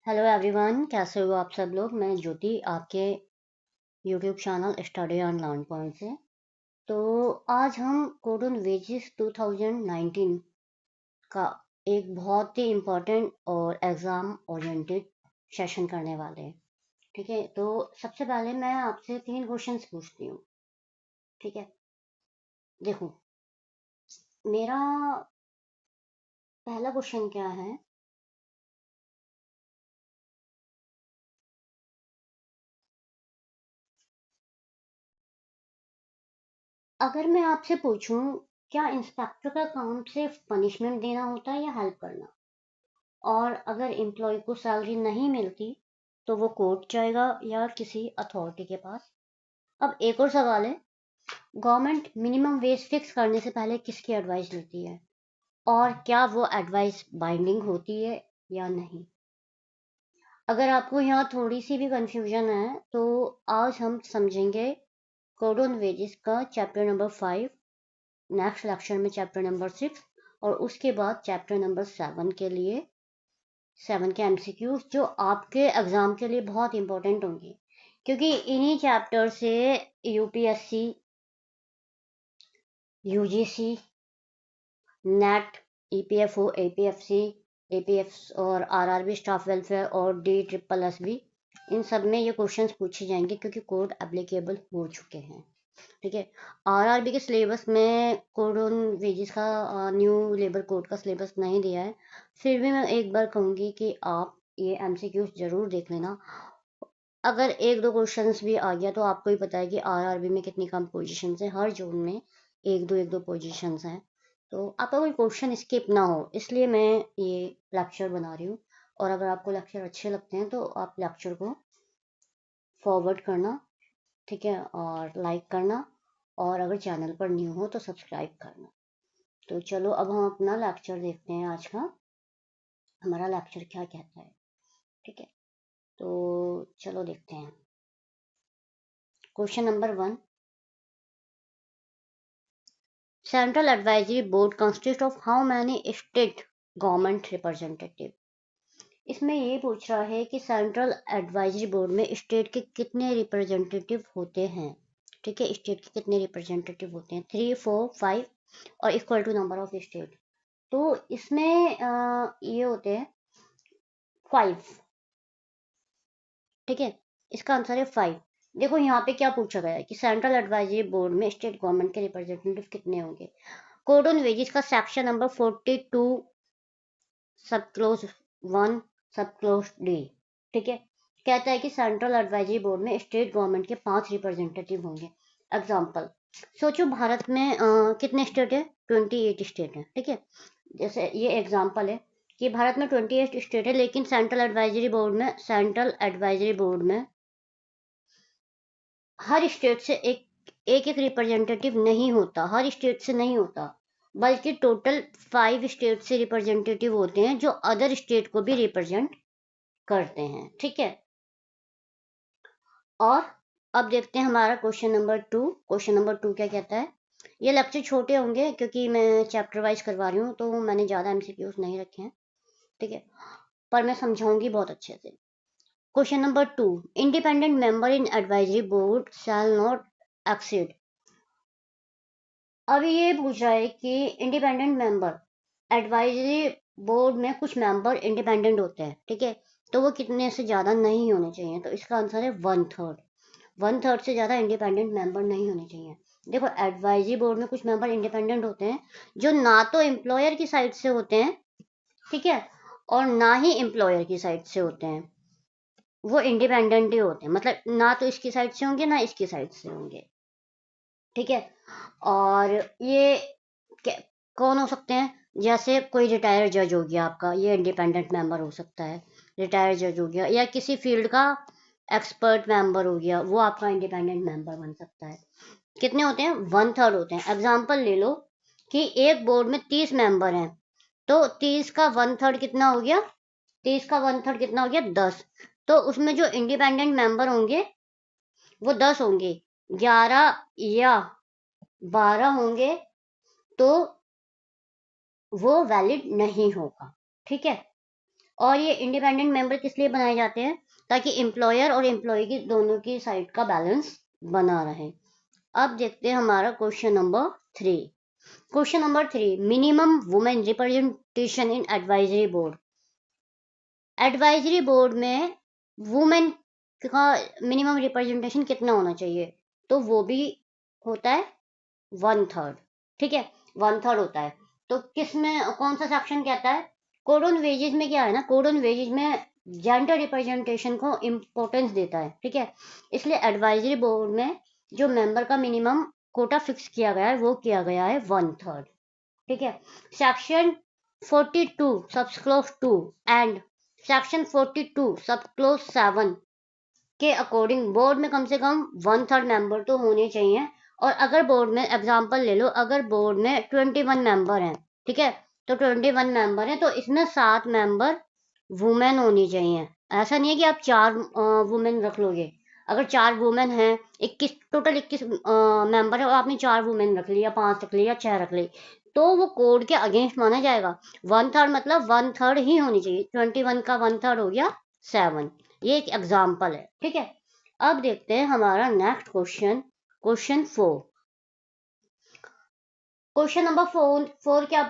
Hello everyone, कैसे हो आप सब लोग। मैं ज्योति, आपके YouTube channel study on learn point से। तो आज हम कोडन वेजेस 2019 का एक बहुत ही इम्पोर्टेंट और एग्ज़ाम ओरिएंटेड सेशन करने वाले हैं। ठीक है, तो सबसे पहले मैं आपसे 3 क्वेश्चंस पूछती हूँ। ठीक है, देखो, मेरा पहला क्वेश्चन क्या है। अगर मैं आपसे पूछूं, क्या इंस्पेक्टर का काम सिर्फ पनिशमेंट देना होता है या हेल्प करना? और अगर एम्प्लॉय को सैलरी नहीं मिलती तो वो कोर्ट जाएगा या किसी अथॉरिटी के पास? अब एक और सवाल है, गवर्नमेंट मिनिमम वेज फिक्स करने से पहले किसकी एडवाइस लेती है और क्या वो एडवाइस बाइंडिंग होती है या नहीं? अगर आपको यहाँ थोड़ी सी भी कंफ्यूजन है तो आज हम समझेंगे कोड ऑन वेजेस का चैप्टर नंबर 5, नेक्स्ट लेक्चर में चैप्टर नंबर 6 और उसके बाद चैप्टर नंबर 7 के लिए 7 के एमसीक्यूज जो आपके एग्जाम के लिए बहुत इंपॉर्टेंट होंगे, क्योंकि इन्हीं चैप्टर से UPSC, UGC, net, EPFO, APFC, APF और आरआरबी स्टाफ वेलफेयर और डी ट्रिपल एस बी, इन सब में ये क्वेश्चंस पूछे जाएंगे क्योंकि कोड एप्लीकेबल हो चुके हैं। ठीक है, आरआरबी के सिलेबस में कोड ऑन वेजेस का न्यू लेबर कोड का सिलेबस नहीं दिया है। फिर भी मैं एक बार कहूँगी कि आप ये एमसीक्यूज जरूर देख लेना। अगर एक दो क्वेश्चंस भी आ गया तो आपको ही पता है कि आरआरबी में कितनी कम पोजीशंस है, हर जोन में एक दो पोजीशंस हैं। तो आपका कोई क्वेश्चन स्किप ना हो, इसलिए मैं ये लेक्चर बना रही हूँ। और अगर आपको लेक्चर अच्छे लगते हैं तो आप लेक्चर को फॉरवर्ड करना, ठीक है, और लाइक करना, और अगर चैनल पर न्यू हो तो सब्सक्राइब करना। तो चलो अब हम अपना लेक्चर देखते हैं। आज का हमारा लेक्चर क्या कहता है। ठीक है, तो चलो देखते हैं। Question number 1, central advisory board consist of how many state government representative? इसमें ये पूछ रहा है कि सेंट्रल एडवाइजरी बोर्ड में स्टेट के कितने रिप्रेजेंटेटिव होते हैं। ठीक है, स्टेट के कितने रिप्रेजेंटेटिव होते हैं, 3, 4, 5 और equal to number of state. तो इसमें ये होते हैं 5। ठीक है, इसका आंसर है 5। देखो यहाँ पे क्या पूछा गया है कि सेंट्रल एडवाइजरी बोर्ड में स्टेट गवर्नमेंट के रिप्रेजेंटेटिव कितने होंगे। कोड ऑन वेजेस का सेक्शन नंबर 42 सब क्लोज 1 सब क्लोज डी, ठीक है, कहता है कि सेंट्रल एडवाइजरी बोर्ड में स्टेट गवर्नमेंट के 5 रिप्रेजेंटेटिव होंगे। एग्जाम्पल, सोचो भारत में कितने स्टेट है, 28 स्टेट है। ठीक है, जैसे ये एग्जाम्पल है कि भारत में 28 स्टेट है, लेकिन सेंट्रल एडवाइजरी बोर्ड में हर स्टेट से एक रिप्रेजेंटेटिव नहीं होता, हर स्टेट से नहीं होता, बल्कि टोटल 5 स्टेट से रिप्रेजेंटेटिव होते हैं जो अदर स्टेट को भी रिप्रेजेंट करते हैं। ठीक है, और अब देखते हैं हमारा क्वेश्चन नंबर 2। क्वेश्चन नंबर 2 क्या कहता है। ये लेक्चर छोटे होंगे क्योंकि मैं चैप्टर वाइज करवा रही हूँ, तो मैंने ज़्यादा एमसीक्यूज नहीं रखे हैं। ठीक है, पर मैं समझाऊंगी बहुत अच्छे से। Question number 2, independent member in advisory board shall not exceed. अब ये पूछ रहा है कि इंडिपेंडेंट मेंबर, एडवाइजरी बोर्ड में कुछ मेंबर इंडिपेंडेंट होते हैं, ठीक है, तो वो कितने से ज़्यादा नहीं होने चाहिए। तो इसका आंसर है 1/3। 1/3 से ज़्यादा इंडिपेंडेंट मेंबर नहीं होने चाहिए। देखो, एडवाइजरी बोर्ड में कुछ मेंबर इंडिपेंडेंट होते हैं जो ना तो एम्प्लॉयर की साइड से होते हैं, ठीक है, और ना ही एम्प्लॉयर की साइड से होते हैं। वो इंडिपेंडेंट ही होते हैं, मतलब ना तो इसकी साइड से होंगे ना इसकी साइड से होंगे। ठीक है, और ये कौन हो सकते हैं, जैसे कोई रिटायर्ड जज हो गया आपका, ये इंडिपेंडेंट मेंबर हो सकता है। रिटायर्ड जज हो गया, या किसी फील्ड का एक्सपर्ट मेंबर हो गया, वो आपका इंडिपेंडेंट मेंबर बन सकता है। कितने होते हैं, 1/3 होते हैं। एग्जाम्पल ले लो कि एक बोर्ड में 30 मेंबर हैं, तो 30 का 1/3 कितना हो गया, 30 का 1/3 कितना हो गया, 10। तो उसमें जो इंडिपेंडेंट मेंबर होंगे वो 10 होंगे, 11 या 12 होंगे तो वो वैलिड नहीं होगा। ठीक है, और ये इंडिपेंडेंट मेंबर किस लिए बनाए जाते हैं, ताकि एम्प्लॉयर और एम्प्लॉय की दोनों की साइड का बैलेंस बना रहे। अब देखते हैं हमारा question number 3। Question number 3, minimum women representation in advisory board. Advisory board में वुमेन का मिनिमम रिप्रेजेंटेशन कितना होना चाहिए, तो वो भी होता है 1/3। ठीक है, 1/3 होता है। तो किस में कौन सा सेक्शन कहता है, कोड ऑन वेजेस में क्या है ना, कोड ऑन वेजेस में जेंडर रिप्रेजेंटेशन को इम्पोर्टेंस देता है। ठीक है, इसलिए एडवाइजरी बोर्ड में जो मेंबर का मिनिमम कोटा फिक्स किया गया है वो किया गया है 1/3। ठीक है, section 42 subclause 2 and section 42 subclause 7 के अकॉर्डिंग बोर्ड में कम से कम 1/3 मेंबर तो होने चाहिए। और अगर बोर्ड में एग्जांपल ले लो, अगर बोर्ड में 21 मेंबर हैं, ठीक है, तो 21 मेंबर हैं तो इसमें 7 मेंबर वुमेन होनी चाहिए। ऐसा नहीं है कि आप 4 वुमेन रख लोगे। अगर 4 वुमेन हैं, 21 टोटल 21 मेंबर है और आपने 4 वुमेन रख ली या 5 रख ली या 6 रख ली, तो वो कोड के अगेंस्ट माना जाएगा। 1/3 मतलब 1/3 ही होनी चाहिए। 21 का 1/3 हो गया 7। ये एक एग्जाम्पल है। ठीक है, अब देखते हैं हमारा next question, question 4। Question number 4 क्या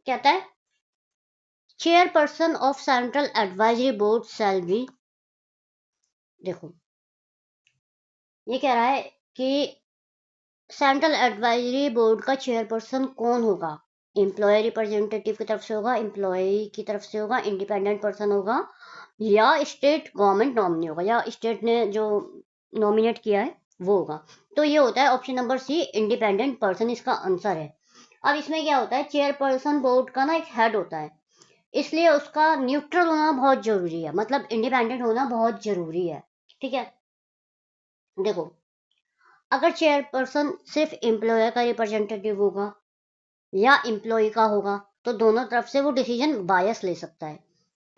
कहता है, chairperson of central advisory board shall be. देखो, ये कह रहा है कि सेंट्रल एडवाइजरी बोर्ड का चेयरपर्सन कौन होगा। एम्प्लॉय रिप्रेजेंटेटिव की तरफ से होगा, एम्प्लॉय की तरफ से होगा, इंडिपेंडेंट पर्सन होगा, या स्टेट गवर्नमेंट नॉमिनी होगा, या स्टेट ने जो नॉमिनेट किया है वो होगा। तो ये होता है option number C, independent person इसका आंसर है। अब इसमें क्या होता है, चेयरपर्सन बोर्ड का ना एक हेड होता है, इसलिए उसका न्यूट्रल होना बहुत जरूरी है, मतलब इंडिपेंडेंट होना बहुत जरूरी है। ठीक है, देखो, अगर चेयरपर्सन सिर्फ एम्प्लॉयर का रिप्रेजेंटेटिव होगा या एम्प्लॉय का होगा, तो दोनों तरफ से वो डिसीजन बायस ले सकता है।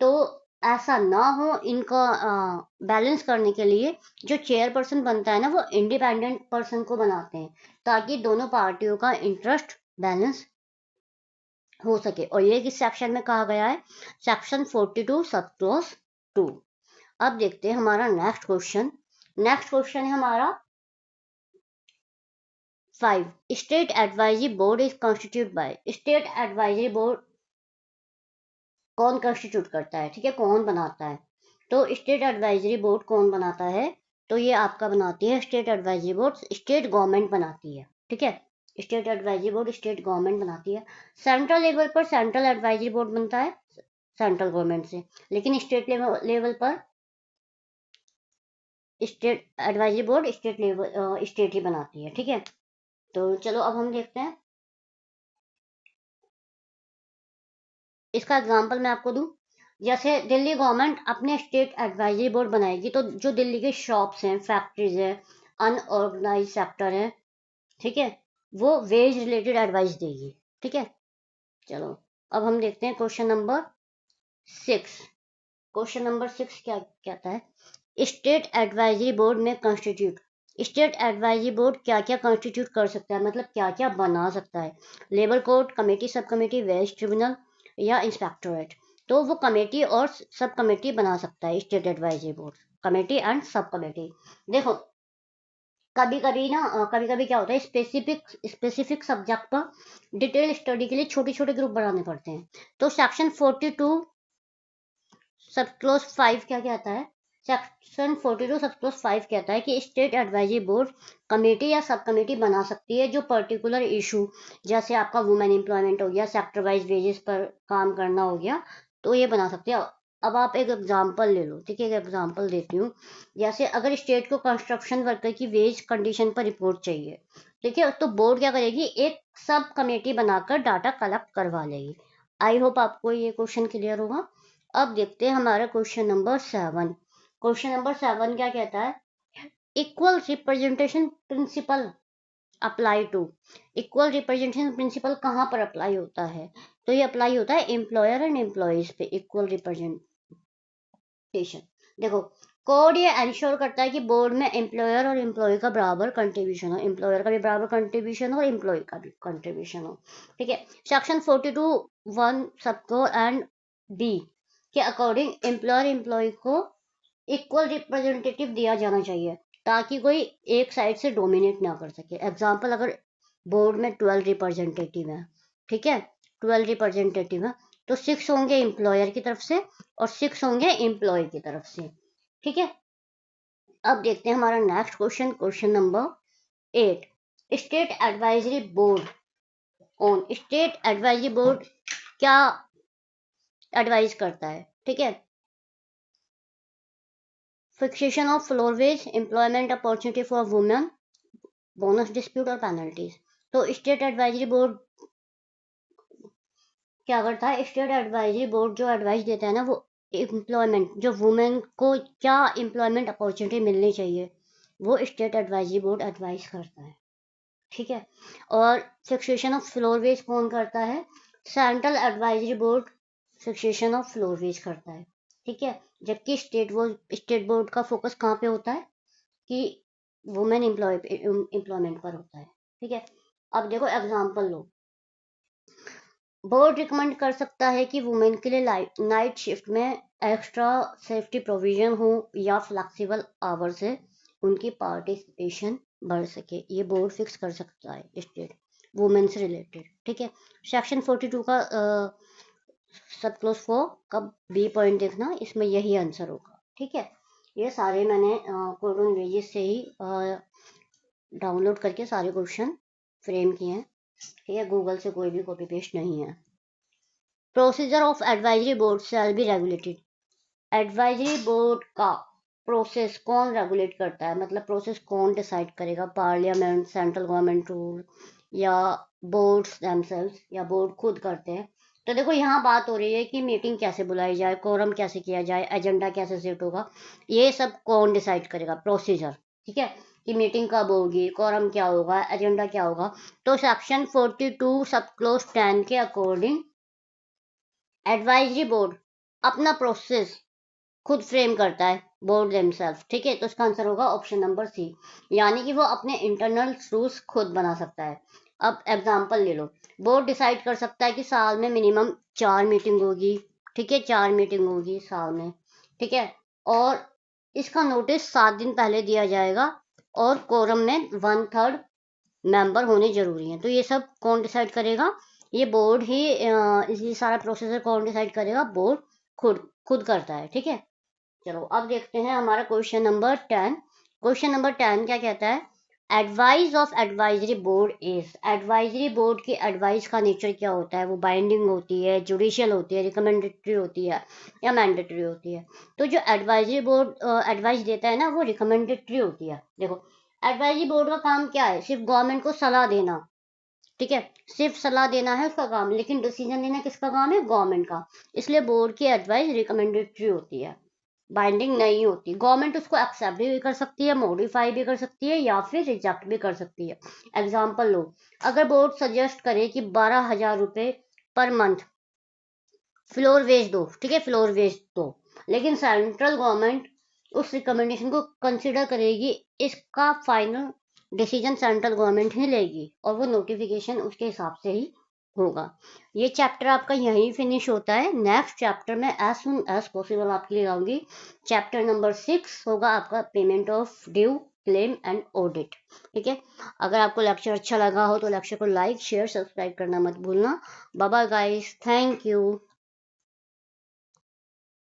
तो ऐसा ना हो, इनका बैलेंस करने के लिए जो चेयरपर्सन बनता है ना, वो इंडिपेंडेंट पर्सन को बनाते हैं, ताकि दोनों पार्टियों का इंटरेस्ट बैलेंस हो सके। और ये किस सेक्शन में कहा गया है, सेक्शन 42 सब क्लॉज 2। अब देखते हैं हमारा नेक्स्ट क्वेश्चन। नेक्स्ट क्वेश्चन है हमारा 5, state advisory board is constitute by. State advisory board कौन कॉन्स्टिट्यूट करता है, ठीक है, कौन बनाता है। तो स्टेट एडवाइजरी बोर्ड कौन बनाता है, तो ये आपका बनाती है state advisory board, state government बनाती है। ठीक है, state advisory board state government बनाती है। सेंट्रल लेवल पर सेंट्रल एडवाइजरी बोर्ड बनता है सेंट्रल गवर्नमेंट से, लेकिन स्टेट लेवल पर state advisory board state level state ही बनाती है। ठीक है, तो चलो अब हम देखते हैं इसका एग्जांपल मैं आपको दूं। जैसे दिल्ली गवर्नमेंट अपने स्टेट एडवाइजरी बोर्ड बनाएगी, तो जो दिल्ली के शॉप्स हैं, फैक्ट्रीज हैं, अनऑर्गेनाइज सेक्टर है, ठीक है, वो वेज रिलेटेड एडवाइस देगी। ठीक है, चलो अब हम देखते हैं क्वेश्चन नंबर 6। क्वेश्चन नंबर 6 क्या कहता है, स्टेट एडवाइजरी बोर्ड में कॉन्स्टिट्यूट। स्टेट एडवाइजरी बोर्ड क्या क्या कॉन्स्टिट्यूट कर सकता है, मतलब क्या क्या बना सकता है। Labour court, committee, sub committee, wage tribunal या इंस्पेक्टोरेट। तो वो कमेटी और सब कमेटी बना सकता है state advisory board, committee and sub committee. देखो, कभी कभी ना कभी कभी क्या होता है, स्पेसिफिक सब्जेक्ट पर डिटेल स्टडी के लिए छोटे छोटे ग्रुप बनाने पड़ते हैं। तो सेक्शन 42 सब क्लोज 5 क्या कहता है, सेक्शन 42 सब क्लोज 5 कहता है कि स्टेट एडवाइजरी बोर्ड कमेटी या सब कमेटी बना सकती है जो पर्टिकुलर इशू, जैसे आपका वुमेन एम्प्लॉयमेंट हो गया, सेक्टर वाइज वेजेस पर काम करना हो गया, तो ये बना सकते हैं। अब आप एक एग्जांपल ले लो, ठीक है, एक एग्जांपल देती हूँ। जैसे अगर स्टेट को कंस्ट्रक्शन वर्कर की वेज कंडीशन पर रिपोर्ट चाहिए, ठीक है, तो बोर्ड क्या करेगी, एक सब कमेटी बनाकर डाटा कलेक्ट करवा लेगी। आई होप आपको ये क्वेश्चन क्लियर होगा। अब देखते हैं हमारा क्वेश्चन नंबर 7। क्वेश्चन नंबर 7 क्या कहता है, equal representation principle apply to. Equal representation principle कहाँ पर अप्लाई होता है, तो ये अप्लाई होता है एम्प्लॉयर एंड एम्प्लॉयज पे, इक्वल रिप्रेजेंटेशन। देखो, कोड ये इंश्योर करता है कि बोर्ड में एम्प्लॉयर और एम्प्लॉय का बराबर कंट्रीब्यूशन हो, एम्प्लॉयर का भी बराबर कंट्रीब्यूशन हो, एम्प्लॉय का भी कंट्रीब्यूशन हो। ठीक है, सेक्शन 42 1 सबको एंड बी, के अकॉर्डिंग एम्प्लॉयर एम्प्लॉय को इक्वल रिप्रेजेंटेटिव दिया जाना चाहिए, ताकि कोई एक साइड से डोमिनेट ना कर सके। एग्जाम्पल, अगर बोर्ड में 12 रिप्रेजेंटेटिव है, ठीक है, 12 रिप्रेजेंटेटिव है, तो 6 होंगे एम्प्लॉयर की तरफ से और 6 होंगे एम्प्लॉय की तरफ से, ठीक है। अब देखते हैं हमारा next question, question number 8। State advisory board on, state advisory board क्या एडवाइज करता है, ठीक है। Fixation of floor wage, employment opportunity for women, bonus dispute और पेनल्टीज। तो स्टेट एडवाइजरी बोर्ड क्या करता है, स्टेट एडवाइजरी बोर्ड जो एडवाइस देता है ना, वो एम्प्लॉयमेंट, जो वुमेन को क्या एम्प्लॉयमेंट अपॉर्चुनिटी मिलनी चाहिए, वो स्टेट एडवाइजरी बोर्ड एडवाइस करता है, ठीक है। और फिक्सेशन ऑफ फ्लोर वेज कौन करता है, central advisory board fixation of floor wage करता है, ठीक है। जबकि स्टेट बोर्ड का फोकस कहाँ पे होता है कि वुमेन एम्प्लॉयमेंट पर होता है, ठीक है। अब देखो एग्जांपल लो, बोर्ड रिकमेंड कर सकता है कि वुमेन के लिए नाइट शिफ्ट में एक्स्ट्रा सेफ्टी प्रोविजन हो या फ्लेक्सिबल आवर से उनकी पार्टिसिपेशन बढ़ सके, ये बोर्ड फिक्स कर सकता है स्टेट, वुमेन से रिलेटेड, ठीक है। सेक्शन 42 का सब क्लोज 4 का बी पॉइंट देखना, इसमें यही आंसर होगा, ठीक है। ये सारे मैंने कोडन वेजेस से ही डाउनलोड करके सारे क्वेश्चन फ्रेम किए हैं, ठीक है, गूगल से कोई भी कॉपी पेस्ट नहीं है। Procedure of advisory board shall be regulated, advisory board का प्रोसेस कौन रेगुलेट करता है, मतलब प्रोसेस कौन डिसाइड करेगा, पार्लियामेंट, सेंट्रल गवर्नमेंट रूल या बोर्ड्स देमसेल्व्स, या बोर्ड खुद करते हैं। तो देखो यहाँ बात हो रही है कि मीटिंग कैसे बुलाई जाए, कोरम कैसे किया जाए, एजेंडा कैसे सेट होगा, ये सब कौन डिसाइड करेगा, प्रोसीजर, ठीक है, कि मीटिंग कब होगी, कोरम क्या होगा, एजेंडा क्या होगा। तो सेक्शन 42 सब क्लोज 10 के अकॉर्डिंग एडवाइजरी बोर्ड अपना प्रोसेस खुद फ्रेम करता है, बोर्ड देमसेल्फ, ठीक है। तो इसका आंसर होगा ऑप्शन नंबर सी, यानी कि वो अपने इंटरनल रूल्स खुद बना सकता है। अब एग्जांपल ले लो, बोर्ड डिसाइड कर सकता है कि साल में मिनिमम 4 मीटिंग होगी, ठीक है, 4 मीटिंग होगी साल में, ठीक है, और इसका नोटिस 7 दिन पहले दिया जाएगा और कोरम में 1/3 मेंबर होने जरूरी हैं। तो ये सब कौन डिसाइड करेगा, ये बोर्ड ही, इसी सारा प्रोसेसर कौन डिसाइड करेगा, बोर्ड खुद खुद करता है, ठीक है। चलो अब देखते हैं हमारा क्वेश्चन नंबर 10। क्वेश्चन नंबर 10 क्या कहता है, advice of advisory board is, advisory board की एडवाइस का नेचर क्या होता है, वो बाइंडिंग होती है, जुडिशियल होती है, रिकमेंडेटरी होती है या मैंडेटरी होती है। तो जो एडवाइजरी बोर्ड एडवाइस देता है ना, वो रिकमेंडेटरी होती है। देखो एडवाइजरी बोर्ड का काम क्या है, सिर्फ गवर्नमेंट को सलाह देना, ठीक है, सिर्फ सलाह देना है उसका काम, लेकिन डिसीजन लेना किसका काम है, गवर्नमेंट का। इसलिए बोर्ड की एडवाइस रिकमेंडेटरी होती है, बाइंडिंग नहीं होती। गवर्नमेंट उसको एक्सेप्ट भी कर सकती है, मॉडिफाई भी कर सकती है या फिर रिजेक्ट भी कर सकती है। एग्जाम्पल लो, अगर बोर्ड सजेस्ट करे कि 12,000 रुपये पर मंथ फ्लोर वेज दो, ठीक है, फ्लोर वेज दो, लेकिन सेंट्रल गवर्नमेंट उस रिकमेंडेशन को कंसिडर करेगी, इसका फाइनल डिसीजन सेंट्रल गवर्नमेंट ही लेगी और वो नोटिफिकेशन उसके हिसाब से ही होगा। ये चैप्टर आपका यहीं फिनिश होता है। नेक्स्ट चैप्टर में एज सुन एज पॉसिबल आपके लिए लाऊंगी। चैप्टर नंबर 6 होगा आपका payment of due, claim and audit, ठीक है। अगर आपको लेक्चर अच्छा लगा हो तो लेक्चर को लाइक, शेयर, सब्सक्राइब करना मत भूलना। Bye bye guys, thank you.